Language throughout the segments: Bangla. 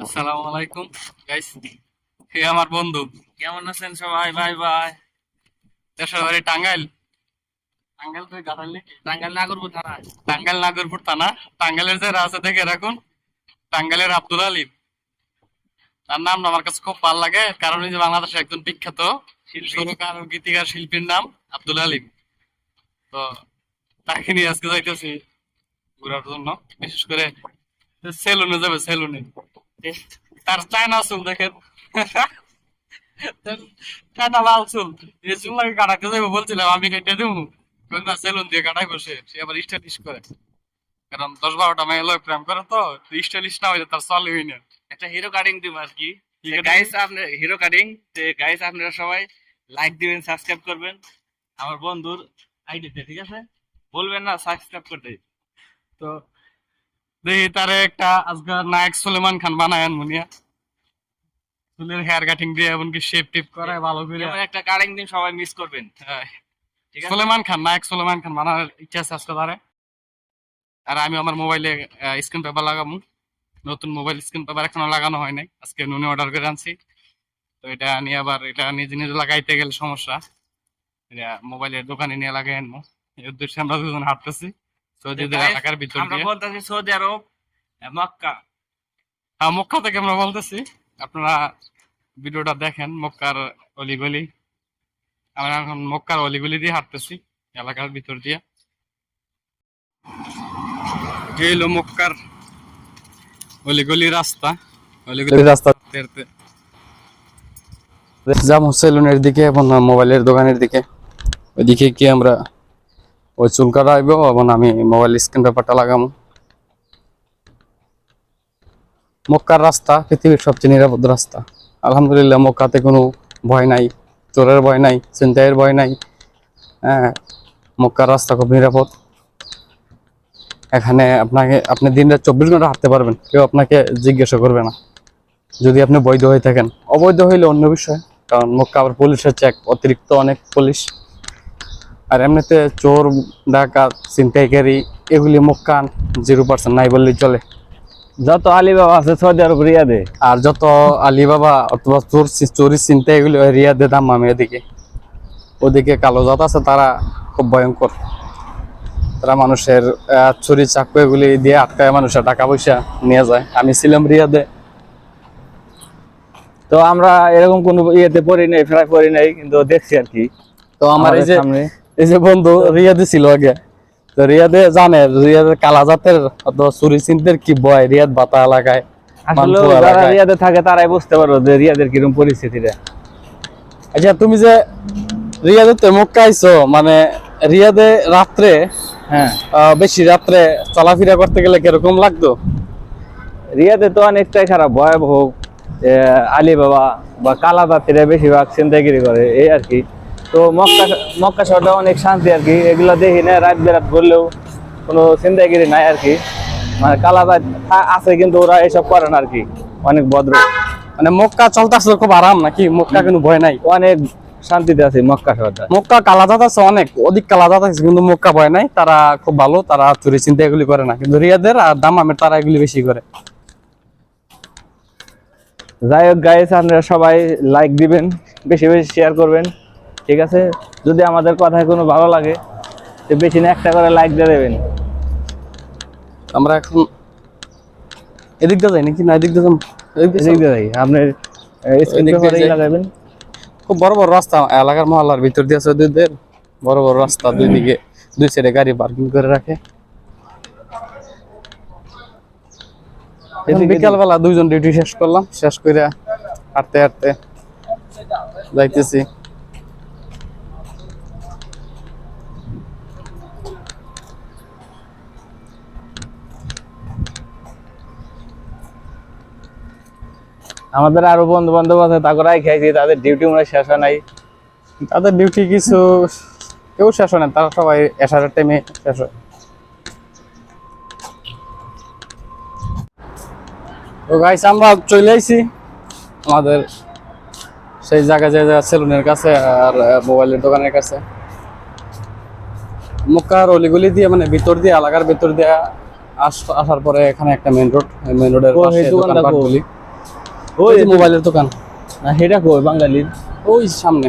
আসসালামু আলাইকুম গাইস, হে আমার বন্ধু, কেমন আছেন সবাই? ভাই ভাই, দেশের বাড়ি টাঙ্গাইল। টাঙ্গাইল তুই গাড়াল নাকি? টাঙ্গাইল নাগরপুর থানা। টাঙ্গাইল নাগরপুর থানা। টাঙ্গাইলের যে রাজা দেখে রাখুন, টাঙ্গাইলের আব্দুল আলিম। তার নাম আমার কাছে খুব ভালো লাগে, কারণ এই যে বাংলাদেশের একজন বিখ্যাত সুরকার ও গীতিকার শিল্পীর নাম আব্দুল আলিম। তো তাকে নিয়ে আজকে যাইতেছি ঘোরার জন্য, বিশেষ করে সেলুনে যাবে। সেলুনে তার চায়না চুল দেখেন, কাটা লাল চুল। এই চুল লাগে কাটাতে যাবো বলছিলাম, আমি কেটে দেবো। না, সেলুন দিয়ে কাটাই বসে, সে আবার স্টাইলিশ করে। কারণ 10-12টা মেয়ে লোক প্রেম করে, তো স্টাইলিশ না হইলে তার চলে হই না। একটা হিরো কাটিং দিব আর কি। কি কাটিং? গাইস আপনি হিরো কাটিং, গাইস আপনারা সবাই লাইক দিবেন, সাবস্ক্রাইব করবেন আমার বন্ধুর আইডিতে, ঠিক আছে? বলবেন না সাবস্ক্রাইব করতে। তো দেখি তারে একটা আজকাল নায়ক সুলেমান খান বানায় মুনিয়া, চুলের হেয়ার কাটিং দিয়ে এমনকি শেপ টিপ করায় ভালো করে। যেমন একটা কাটিং দিন সবাই মিস করবেন, হ্যাঁ, ঠিক আছে? সুলেমান খান, নায়ক সুলেমান খান বানানোর ইচ্ছা আছে আজকে তারে। আর আমি আমার মোবাইলে স্ক্রিন পেপার লাগাবো। নতুন মোবাইল স্ক্রিন পেপার এখনো লাগানো হয় নাই, আজকে নুনে অর্ডার করে আনছি। তো এটা নিয়ে আবার এটা নিজে নিজে লাগাইতে গেলে সমস্যা, এটা মোবাইলের দোকানে নিয়ে লাগাই আনবো। এই উদ্দেশ্যে আমরা দুজন হাঁটতেছি সৌদিদের Guys, এলাকার ভিতর আমরা দিয়ে। বলতেছি সৌদি আরব, মক্কা। হ্যাঁ, মক্কা থেকে আমরা বলতেছি, আপনারা ভিডিওটা দেখেন মক্কার অলিগলি। আমরা এখন মক্কার অলিগলি দিয়ে হাঁটতেছি, এলাকার ভিতর দিয়ে। এই হলো মক্কার অলিগলি রাস্তা। অলিগলি রাস্তা যাবো সেলুনের দিকে এবং মোবাইলের দোকানের দিকে। ওইদিকে কি আমরা ওই চুল কাটাইবো এবং আমি মোবাইল স্ক্রিন পেপারটা লাগাবো। মক্কার রাস্তা পৃথিবীর সবচেয়ে নিরাপদ রাস্তা। আলহামদুলিল্লাহ, মক্কাতে কোনো ভয় নাই, চোরের ভয় নাই, ছিনতাইয়ের ভয় নাই। হ্যাঁ, মক্কার রাস্তা খুব নিরাপদ। এখানে আপনি দিন রাত 24 ঘন্টা হাঁটতে পারবেন, কেউ আপনাকে জিজ্ঞাসা করবে না, যদি আপনি বৈধ হয়ে থাকেন। অবৈধ হইলে অন্য বিষয়, কারণ মক্কা আবার পুলিশের চেক, অতিরিক্ত অনেক পুলিশ। আর এমনিতে চোর, ডাকাত, ছিনতাইকারী এগুলি মক্কা 0% নাই বললেই চলে। যত আলিবাবা আছে সৌদি আরব রিয়াদে। আর যত আলিবাবা অথবা চোরি চিন্তা এগুলি রিয়াদে দাম্মামে। এদিকে ওদিকে কালো জাত আছে, তারা খুব ভয়ঙ্কর। তারা মানুষের ছুরি চাকু এগুলি দিয়ে আটকায় মানুষের টাকা পয়সা নিয়ে যায়। আমি ছিলাম রিয়াদে। তো আমরা এরকম কোন ইয়েতে পড়ি নাই, প্রায় পড়ি নাই, কিন্তু দেখছি আর কি। তো আমার আমাদের সামনে এই যে বন্ধু রিয়াদে ছিল আগে, তো রিয়াদে জানে রিয়াদের কালা জাতের অথবা চুরি চিন্তের কি ভয় রিয়াদ বাতা এলাকায়। আসলে মানপুর যারা এলাকায়। রিয়াদে থাকে তারাই বুঝতে পারো যে রিয়াদের কিরকম পরিস্থিতিটা। আচ্ছা, তুমি যে রিয়াদে তো মক্কা আইছো, মানে রিয়াদে রাত্রে হ্যাঁ, বেশি রাত্রে চলাফেরা করতে গেলে কিরকম লাগতো? রিয়াদে তো অনেকটাই খারাপ, ভয়াবহ। আলিবাবা বা কালা জাতিরা বেশিরভাগ ছিনতাইগিরি করে, এই আর কি। তো মক্কা মক্কা শহরটা অনেক শান্তি আর কি। এগুলো দেখি না, রাত বেরাত করলেও কোনো ছিনতাইগিরি নাই আর কি। মানে কালা জাত আছে কিন্তু ওরা এসব করে না আর কি, অনেক ভদ্র। মানে মক্কা চলতে আসলে খুব আরাম নাকি? মক্কা কোনো ভয় নাই? অনেক শান্তিতে আছে মক্কা শহরটা। মক্কা কালাজাত আছে, অনেক অধিক কালাজাত আছে, কিন্তু মক্কা ভয় নাই। তারা খুব ভালো, তারা চুরি চিন্তা এগুলি করে না। কিন্তু রিয়াদের আর দাম্মামের তারা এগুলি বেশি করে। যাই হোক গাইস, আপনারা সবাই লাইক দিবেন, বেশি বেশি শেয়ার করবেন, ঠিক আছে? যদি আমাদের কথায় কোনো ভালো লাগে তো বেশি না একটা করে লাইক দিয়ে দেবেন। আমরা এখন এদিক দিয়ে যাই নাকি না এদিক দিয়ে যাই? এদিক দিয়ে যাই, আপনার স্ক্রিন পেপারে লাগাবেন। খুব বড় বড় রাস্তা এলাকার মহল্লার ভিতর দিয়ে আছে। ওদের বড় বড় রাস্তা, দুই দিকে দুই সাইডে গাড়ি পার্কিং করে রাখে। বিকাল বেলা দুইজন ডিউটি শেষ করলাম, শেষ করে হাঁটতে হাঁটতে যাইতেছি। আমাদের আরো বন্ধু বান্ধব আছে, তাকে খাইছি, তাদের ডিউটি মনে হয় শেষ হয় নাই। তাদের ডিউটি কিছু কেউ শেষ হয় না, তারা সবাই এশারের টাইমে শেষ হয়। তো গাইস, আমরা চলে আইছি আমাদের সেই জায়গায়, যে সেলুনের কাছে আর মোবাইলের দোকানের কাছে। মক্কার অলিগলি দিয়ে, মানে ভিতর দিয়ে, এলাকার ভিতর দিয়ে আসার পরে এখানে একটা মেইন রোড, মেইন রোডের পাশে দোকানপাটগুলি। ওই ওই যে মোবাইলের দোকান, না সেটা কই বাঙালির ওই সামনে।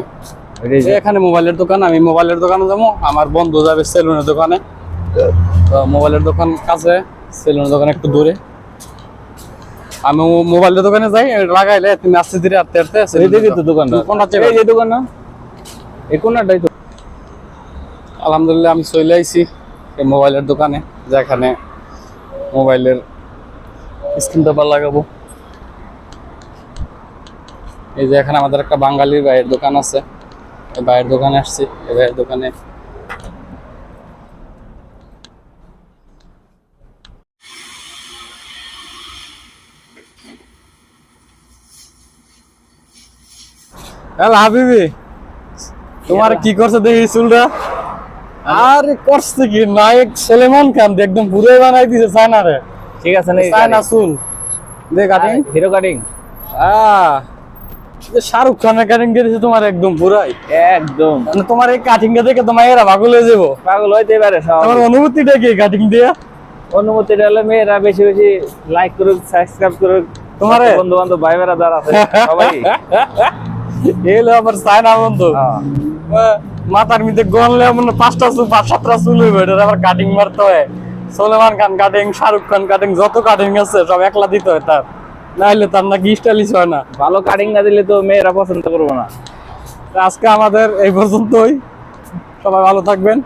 ওইটাই যে। এই এখানে মোবাইলের দোকান, আমি মোবাইলের দোকানে যাবো, আমার বন্ধু যাবে সেলুনের দোকানে। তো মোবাইলের দোকান কাছে, সেলুনের দোকান একটু দূরে। আমি মোবাইলের দোকানে যাই, লাগাইলে তুমি আস্তে ধীরে আস্তে আস্তে এই দেখি তো দোকানটা, কোনটা এই যে দোকান না, এই কোনটাই তো। আলহামদুলিল্লাহ আমি চলে আইছি এই মোবাইলের দোকানে, যেখানে মোবাইলের স্ক্রিন পেপার লাগাবো। এই যে এখানে আমাদের একটা বাঙালির ভাইয়ের দোকান আছে, এই ভাইয়ের দোকানে আসছি। এই ভাইয়ের দোকানে হ্যালো হাবিবি, তোমার কি করছে দেখি চুলটা? আরে করছে কি নায়ক সলেমান খান, একদম পুরোই বানাই দিছে চায়না রে। ঠিক আছে না, চায়না চুল দে কাটিং। হিরো কাটিং শাহরুখ খানের কাটিং দিয়েছে তোমার একদম পুরাই। একদম মানে তোমার এই কাটিংটা দেখে তোমার এরা পাগল হয়ে যাবো। পাগল হইতে পারে সব। তোমার অনুভূতিটা কি কাটিং দিয়ে? অনুমতি হলে মেয়েরা বেশি বেশি লাইক করুক, সাবস্ক্রাইব করুক, তোমার তোমারে? বন্ধু বান্ধব ভাই বেড়া যারা আছে সবাই। এলো আবার চায়না বন্ধু, মাথার মধ্যে গনলে মানে 5টা চুল 5-7টা চুল হইবে, এটা আবার কাটিং মারতে হয়। সলমান খান কাটিং, শাহরুখ খান কাটিং, যত কাটিং আছে সব একলা দিতে হয় তার, নাহলে তার নাকি স্টাইলিশ হয় না। ভালো কাটিং না দিলে তো মেয়েরা পছন্দ করবো না। আজকে আমাদের এই পর্যন্তই, সবাই ভালো থাকবেন।